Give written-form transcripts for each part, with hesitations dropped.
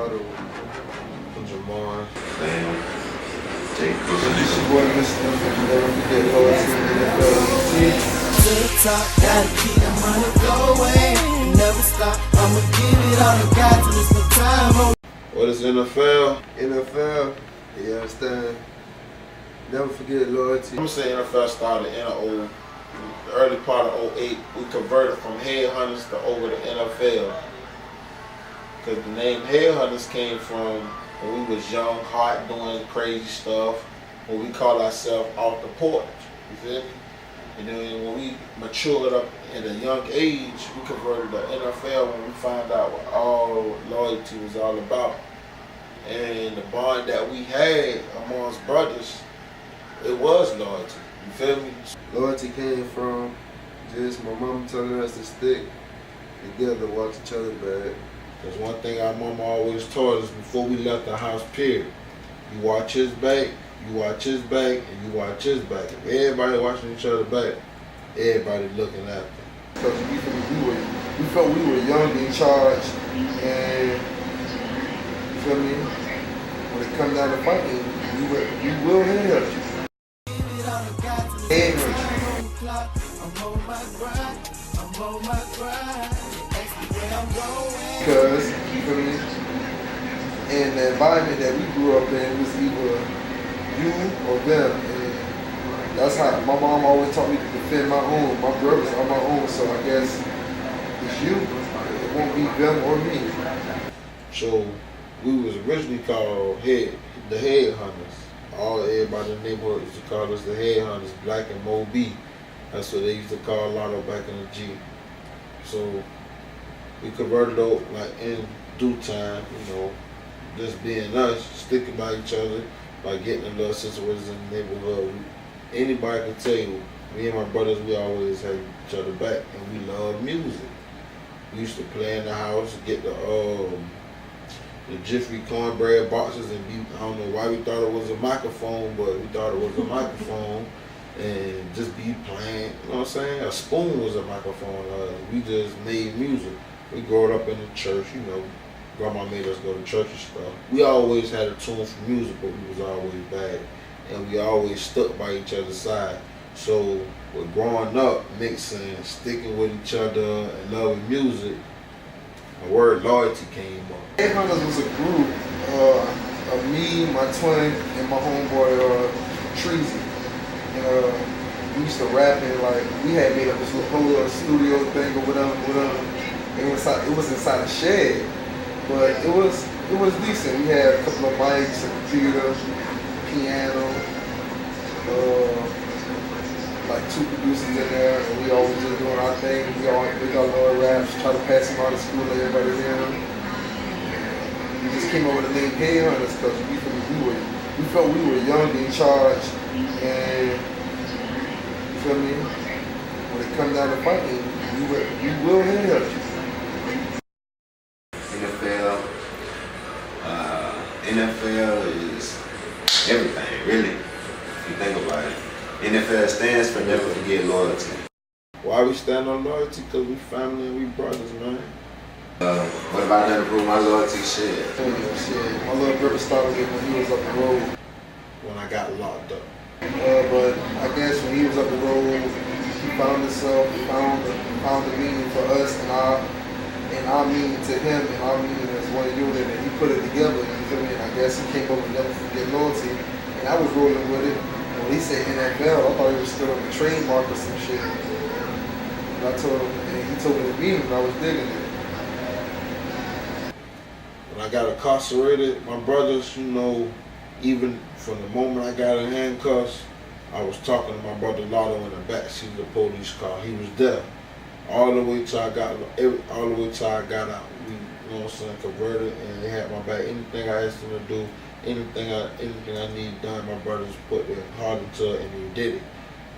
Lotto and Jamar. Damn. Jake This your boy, Mr. Never forget loyalty in the NFL. To the top, gotta keep the money going. Never stop, I'ma give it all I got till it's no time on. What is NFL? NFL, you understand? Never forget loyalty. I'm gonna say NFL started in the early part of 08. We converted from Headhunters to over to NFL. Because the name Headhunters came from when we was young, hot, doing crazy stuff. When we called ourselves off the porch. You feel me? And then when we matured up at a young age, we converted to NFL when we found out what all loyalty was all about. And the bond that we had amongst brothers, it was loyalty. You feel me? Loyalty came from just my mom telling us to stick together, watch each other back. Because one thing our mama always taught us before we left the house, period. You watch his back, you watch his back, and you watch his back. If everybody watching each other back, everybody looking at them. Because we felt we were young in charge, and you feel me? When it comes down to fighting, we will help you. Head hurt you. I'm on my grind, I'm on my grind. Ask me where I'm going. Because, you feel me? And the environment that we grew up in was either you or them. And that's how my mom always taught me to defend my own. My brothers are my own, so I guess it's you. It won't be them or me. So we was originally called the Headhunters. Everybody in the neighborhood used to call us the Headhunters, Black and Mo B. That's what they used to call Lotto back in the G. So we converted over like in due time, you know, just being us, sticking by each other, by getting in little situations in the neighborhood. Anybody can tell you, me and my brothers, we always had each other back, and we love music. We used to play in the house, get the Jiffy cornbread boxes, and I don't know why we thought it was a microphone, but we thought it was a microphone, and just be playing, you know what I'm saying? A spoon was a microphone. We just made music. We grew up in the church, you know, grandma made us go to church and stuff. We always had a tune for music, but we was always bad, and we always stuck by each other's side. So with growing up, mixing, sticking with each other, and loving music, the word loyalty came up. Headhunters was a group of me, my twin, and my homeboy Treasy. And we used to rap and like we had made up this whole little studio thing or whatever. It was inside a shed, but it was decent. We had a couple of mics, a computer, piano, like 2 producers in there, and we always just doing our thing. We got little raps, try to pass them out of school, let everybody hear them. We just came up with the name Headhunters because we felt we were young, in charge, and you feel me? When it comes down to fighting, we will help you. NFL is everything, really. If you think about it. NFL stands for never forget loyalty. Why we stand on loyalty? Because we family and we brothers, man. What about never prove my loyalty? Shit. My little brother started it when he was up the road. When I got locked up. But I guess when he was up the road, he found himself, found the meaning for us and our meaning to him and our meaning as one unit, and he put it together, you feel me? And I guess he came up with never forget loyalty, and I was rolling with it. When he said NFL, I thought he was still on the trademark or some shit. And I told him, and he told me the meaning, and I was digging it. When I got incarcerated, my brothers, you know, even from the moment I got in handcuffs, I was talking to my brother Lotto in the backseat of the police car. He was there. All the way till I got out. We, you know what I'm saying, converted, and they had my back. Anything I asked them to do, anything I needed done, my brothers put their heart into it, and they did it.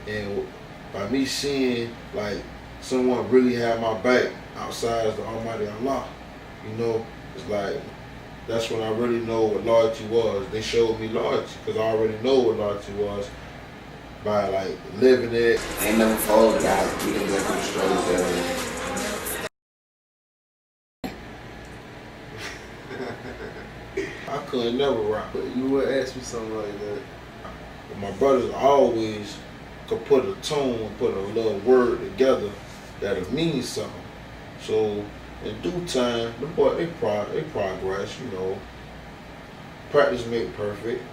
And by me seeing like someone really had my back outside of the Almighty Allah, you know, it's like that's when I really know what loyalty was. They showed me loyalty because I already know what loyalty was by like living it. Ain't never folded out. We didn't go through struggles that way. ain't never rap. But you would ask me something like that. But my brothers always could put a tone, put a little word together that'll mean something. So in due time, the boy they progress, you know. Practice make perfect.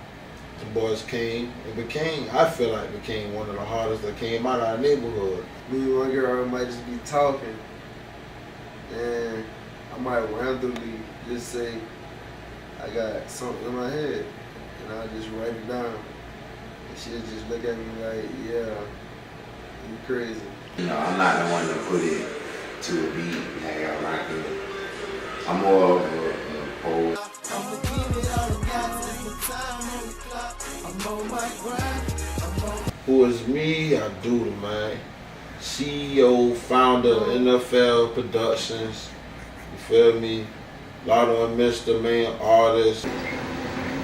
The boys came and became, I feel like became one of the hardest that came out of our neighborhood. Me and my girl might just be talking, and I might randomly just say, I got something in my head, and I'll just write it down. And she'll just look at me like, yeah, you crazy. You know, I'm not the one to put it to a beat, hey, I'm rocking it. I'm more of a poet. I'ma give it all I got till it's time on the clock. I'm on my grind. Who is me? I do the man. CEO, founder of NFL Productions. You feel me? A lot of Mr. Man artists.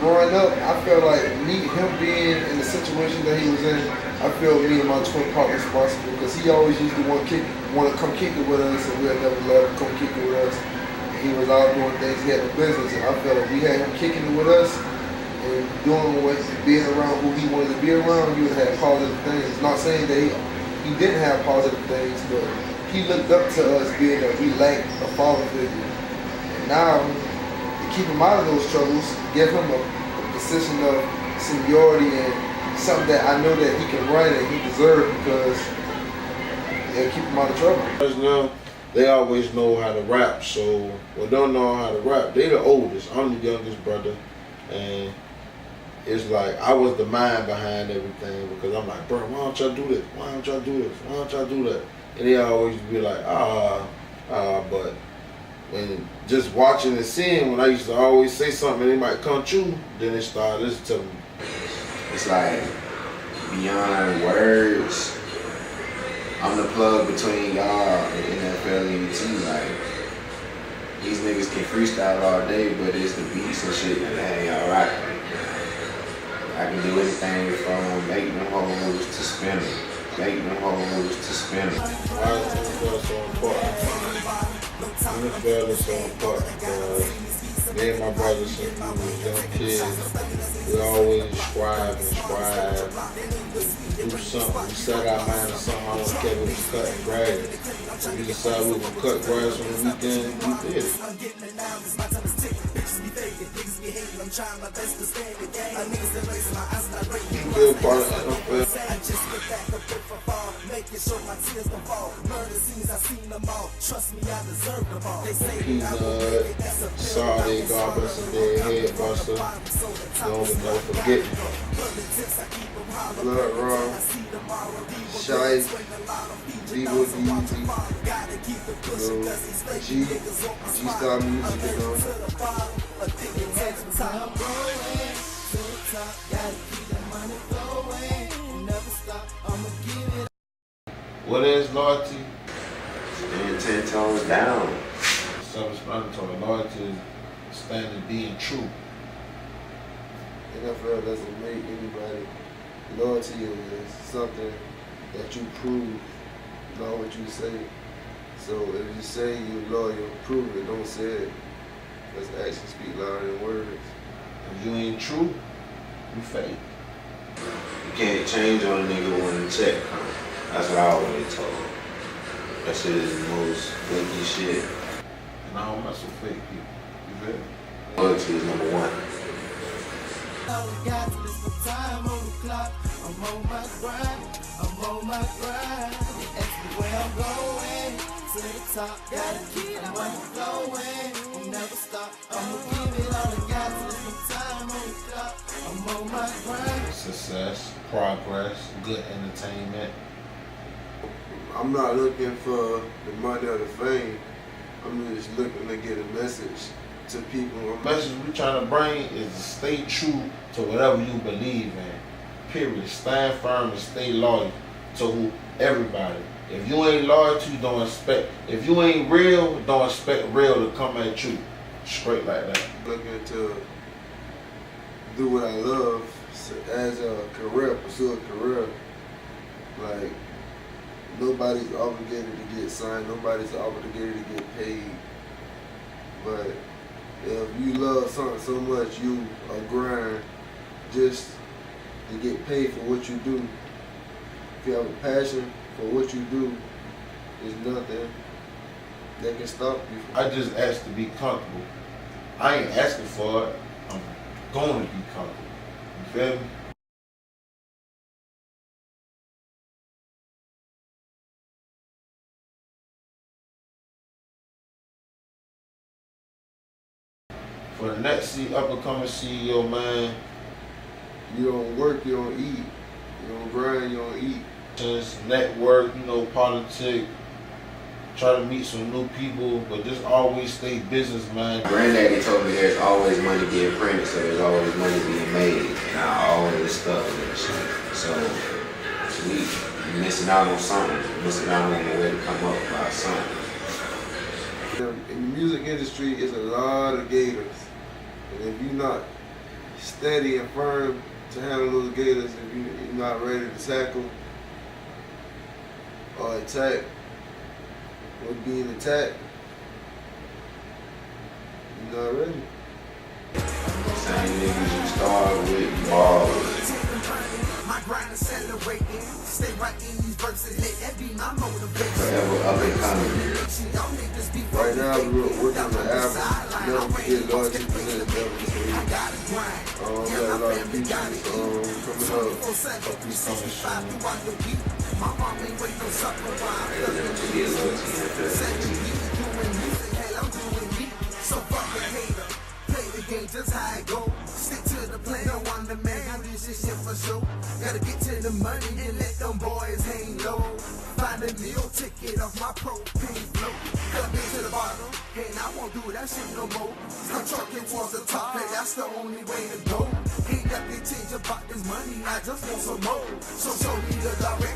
Growing up, I felt like him being in the situation that he was in, I feel me and my twin partner responsible because he always used to want to come kick it with us, and we'd never let him come kick it with us. And he was out doing things, he had a business, and I felt like we had him kicking it with us and doing what, being around who he wanted to be around. He would have positive things. Not saying that he didn't have positive things, but he looked up to us being that we lacked a father figure. And now, keep him out of those troubles, give him a position of seniority and something that I know that he can run and he deserves because it'll keep him out of trouble. Because now, they always know how to rap, so when they don't know how to rap, they the oldest. I'm the youngest brother, and it's like I was the mind behind everything because I'm like, bro, why don't y'all do this? Why don't y'all do this? Why don't y'all do that? And they always be like, but when just watching and seeing, when I used to always say something and it might come true, then they started listening to me. It's like beyond words. I'm the plug between y'all and NFL and UT. Like these niggas can freestyle all day, but it's the beats and shit that hey y'all rock. I can do anything from make them hoes to spin them, make them hoes to spin them. Why is NFL so important? NFL is so important because me and my brothers since we was young kids, we always strive to do something. We set our mind to something. I don't care if it was cutting grass. We decided we were going to cut grass on the weekend, we did it. Still part of the NFL. Peanut, Saudi, God bless his dead head buster. Don't never forget. Blood Raw, Shy, D-Wood, G-Star Music, you know. What is loyalty? And 10 tones down. Self-explanatory. Loyalty is standing being true. NFL doesn't make anybody. Loyalty is something that you prove, not what you say. So if you say you're loyal, prove it, don't say it. Because actions speak louder than words. If you ain't true, you fake. You can't change on a nigga when the check comes. That's what I always told. That shit is the most flaky shit. And I don't mess with fake people. You feel me? Loyalty is number one. I'm on my grind, I'm on my grind. Ask me where I'm going, to the top, gotta keep the money flowing. I'll never stop, I'ma give it all I got till it's time on the clock. I'm on my grind. Success, progress, good entertainment. I'm not looking for the money or the fame. I'm just looking to get a message to people. The message we trying to bring is to stay true to whatever you believe in. Period. Stand firm and stay loyal to everybody. If you ain't loyal to, don't expect. If you ain't real, don't expect real to come at you. Straight like that. Looking to do what I love as a career, pursue a career. Like, nobody's obligated to get signed, nobody's obligated to get paid. But If you love something so much, you grind just to get paid for what you do. If you have a passion for what you do, there's nothing that can stop you. I just asked to be comfortable. I ain't asking for it. I'm going to be comfortable. You feel me? For the next up-and-coming CEO, man, You don't work, you don't eat. You don't grind, you don't eat. just network, politics, try to meet some new people, but just always stay business, man. Granddaddy told me there's always money being printed, so there's always money being made, and I always stuck with that shit. So we missing out on something, missing out on the way to come up by something. In the music industry, it's a lot of gators. And if you're not steady and firm to handle those gators, if you're not ready to tackle or attack what's being attacked, you're not ready. Same niggas you start with, ball with. My grind accelerating, stay right in these verses, let that be my motivation. Forever up and coming. Right now, we're working on the album. Never forget Lord Jesus presented Devil. So we got a lot of people coming up. My mom ain't waiting no supper while I'm doing me. So fuck the hater, play the game just how it go. Stick to the plan, don't want the man, this is shit for sure. Gotta get to the money and let them boys hang low. Find a meal ticket off my propane flow. Gotta be to the bottom, and I won't do that shit no more. I'm trucking towards the top, and that's the only way to go. Ain't nothing change about this money, I just want some more. So show me the direction.